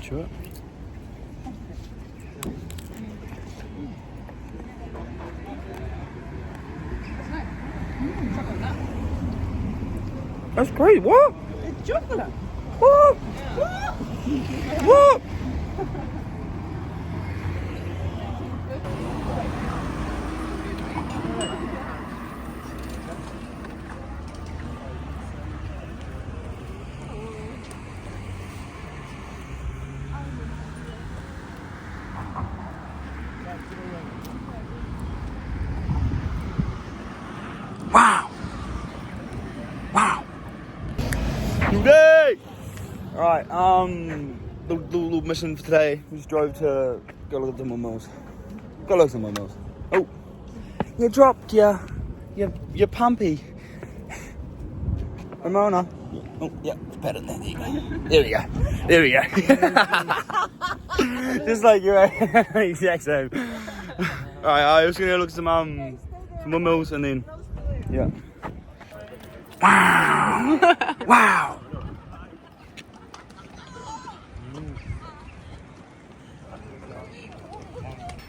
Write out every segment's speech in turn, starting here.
to it. That's great. What? It's chocolate. What? What? Wow. Wow. Today. All right. The little mission for today. We just drove to go look at the windmills. Go look at some windmills. Oh, you dropped your pumpy. Ramona. Oh, yeah, it's better than that. There we go. There we go. Just like you're exact same. All right, I was gonna look at some windmills and then, yeah. Wow. Wow.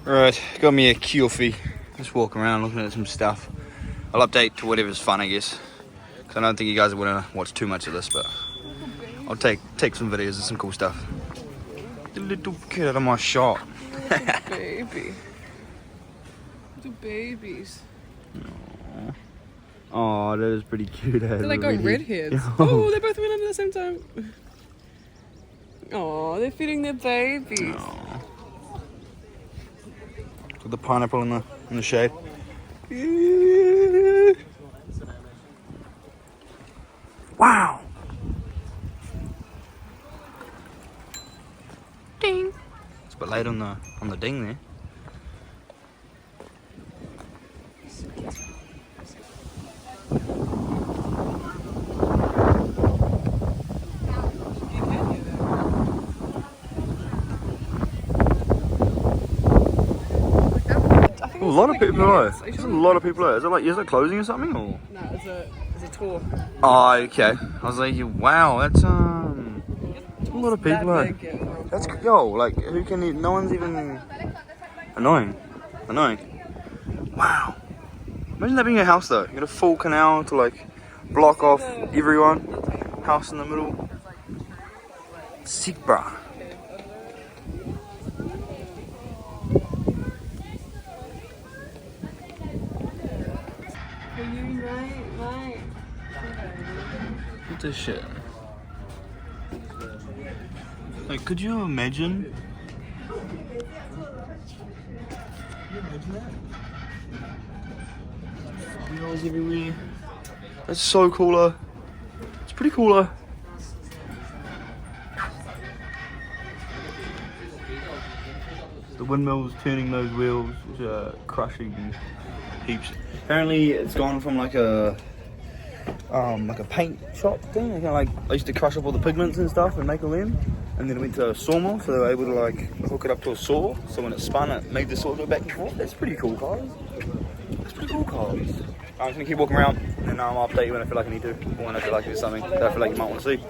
Alright, got me a Kiofi. Just walking around looking at some stuff. I'll update to whatever's fun, I guess. Because I don't think you guys are going to watch too much of this, but I'll take some videos of some cool stuff. The little kid out of my shot. Baby. Little babies. Aww. Oh, that is pretty cute. They're like got red hairs. Oh, they both went in at the same time. Oh, they're feeding their babies. Aww. With the pineapple in the shade. Wow. Ding. It's a bit late on the ding there. A lot of people are. There's a lot of people are. Is it closing or something or? No, it's a tour. Oh, okay. I was like, wow, that's a lot of people are. That's like who can? No one's even annoying. Wow. Imagine that being a house though. You got a full canal to like block off everyone. House in the middle. Sick, bruh. Right. What this shit? Like, could you imagine? Wheels everywhere. That's so cooler. It's pretty cooler. The windmill's turning those wheels, which are crushing heaps. Apparently, it's gone from like a paint shop thing. They used to crush up all the pigments and stuff and make all them, and then it went to a sawmill, so they were able to like hook it up to a saw. So when it spun, it made the saw go back and forth. That's pretty cool, guys. That's pretty cool, guys. I'm just gonna keep walking around, and I'll update you when I feel like I need to, or when I feel like there's something that I feel like you might want to see.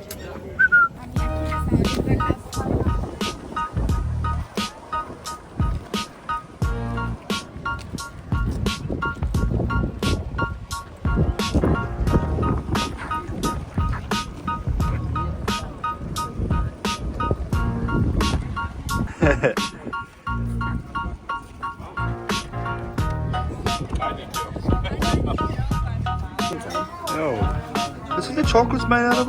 Yo, this is the chocolate's made out of,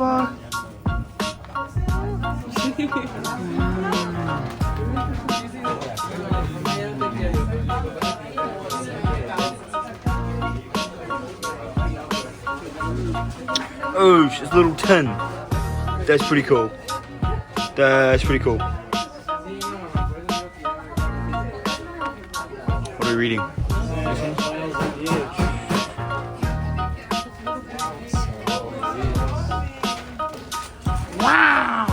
Oh, it's a little tin. That's pretty cool. That's pretty cool. What are we reading? Wow!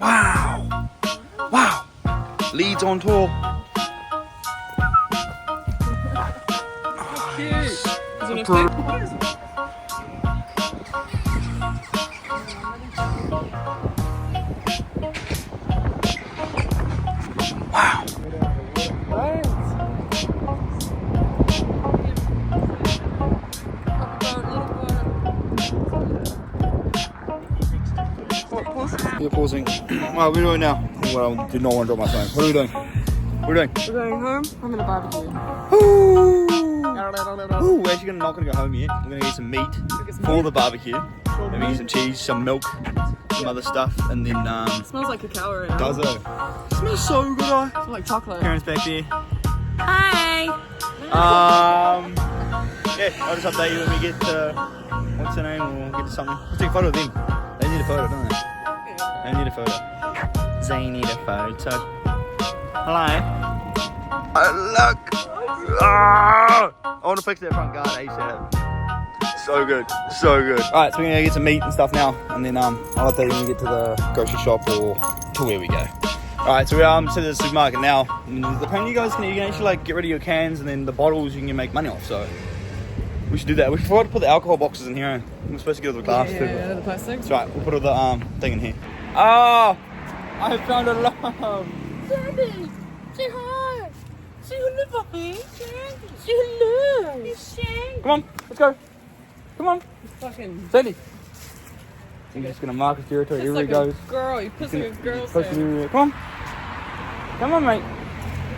Wow! Wow! Leeds on tour. next thing. Wow. Right. What, pause? You're pausing. Well, what are we doing now? Well, I did not want to drop my phone. What are we doing? What are we doing? We're going home. I'm gonna barbecue. Ooh. Ooh, we're actually not going to go home yet. We're going to get some meat for the barbecue. Maybe get some cheese, some milk, some other stuff, and then It smells like cacao right now. does it? Smells so good, It smells like chocolate. Parents back there. Hi. Yeah, I'll just update you when we get to, what's her name, or we'll get to something. Let's take a photo of them. They need a photo, don't they? They need a photo. They need a photo. Hello. Oh, look. Ah! I want to fix that front guard ASAP. So good, so good. Alright, so we're gonna get some meat and stuff now, and then I'll update you when we get to the grocery shop or to where we go. Alright, so we're to the supermarket now. And apparently you guys can actually like get rid of your cans, and then the bottles you can make money off, so we should do that. We forgot to put the alcohol boxes in here. We're supposed to get all the glass too. Yeah, the plastic. That's right, we'll put all the thing in here. Oh, I found a love. Sandy, say hi. Say hello, puppy. Sandy, say hello. It's Sandy. Come on, let's go. Come on, Fucking. Sandy. He's just gonna mark his territory It's everywhere like he a goes. girl. You pussy with girls. Supposed to be- Come on. Come on, mate.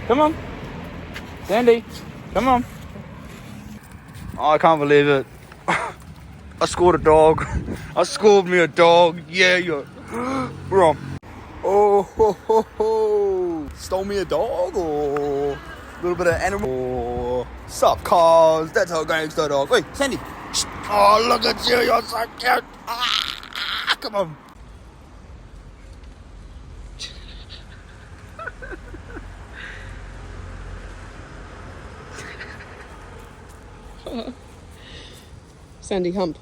Come on. Sandy, come on. Oh, I can't believe it. I scored a dog. I scored me a dog. Yeah, you're. We're on. Oh, ho, ho, ho. Stole me a dog or a little bit of animal. Or sup, cars. That's how gangster dog. Wait, Sandy. Shh. Oh, look at you. You're so cute. Ah, come on. Sandy hump.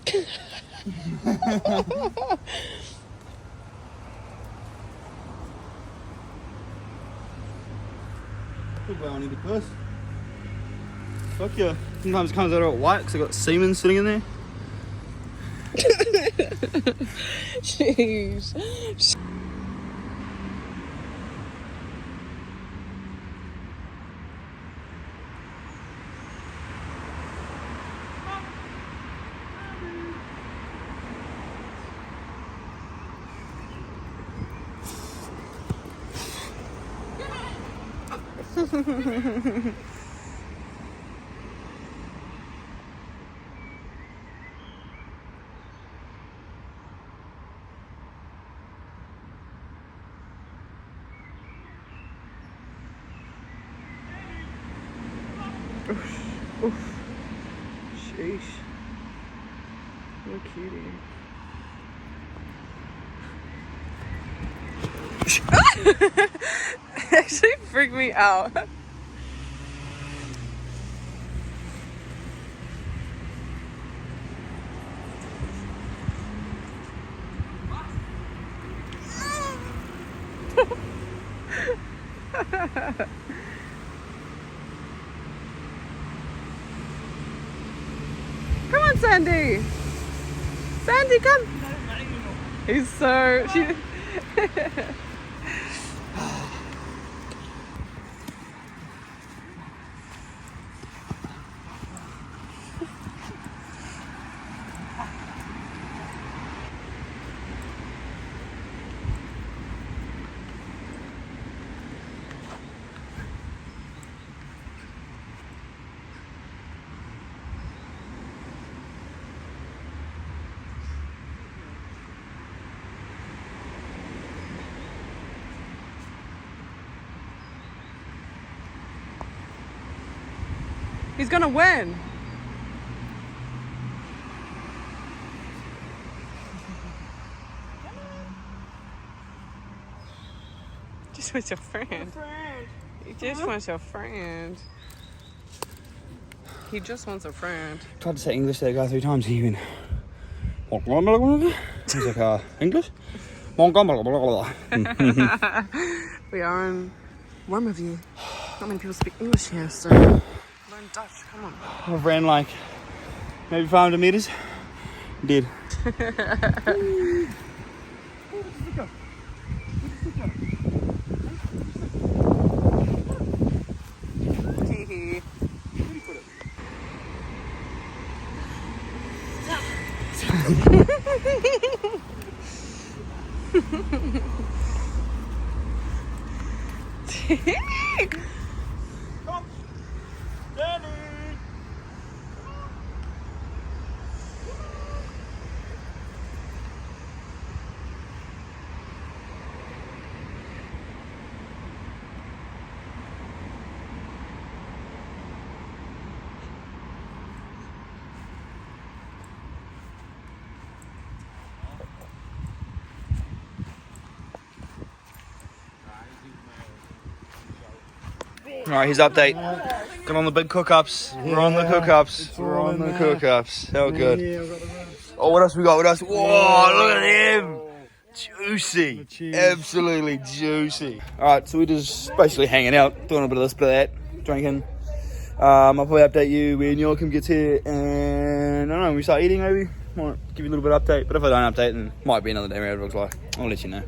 Good boy, I need a puss. Fuck yeah. Sometimes it comes out all white because I got semen sitting in there. Jeez. Oof. Sheesh. What a cutie. It actually freaked me out. Come on, Sandy. Sandy, come. He's so. He's gonna win. Just wants your friend. He just wants your friend. He just wants a friend. Tried to say English there, guy 3 times. He went. He's like, English? We are in Wormerveer. Not many people speak English here, so learn run Dutch. Come on. I've ran like maybe 500 meters. Did. Hee Alright, here's update. Got on the big cook-ups. We're on the cook-ups. We're on the cook-ups. How good. Oh, what else we got? What else? Whoa, look at him. Juicy. Absolutely juicy. Alright, so we're just basically hanging out, doing a bit of this, bit of that, drinking. I'll probably update you when Joachim gets here, and I don't know, we start eating maybe. Might give you a little bit of update, but if I don't update, then it might be another day around Ravdogslife. I'll let you know.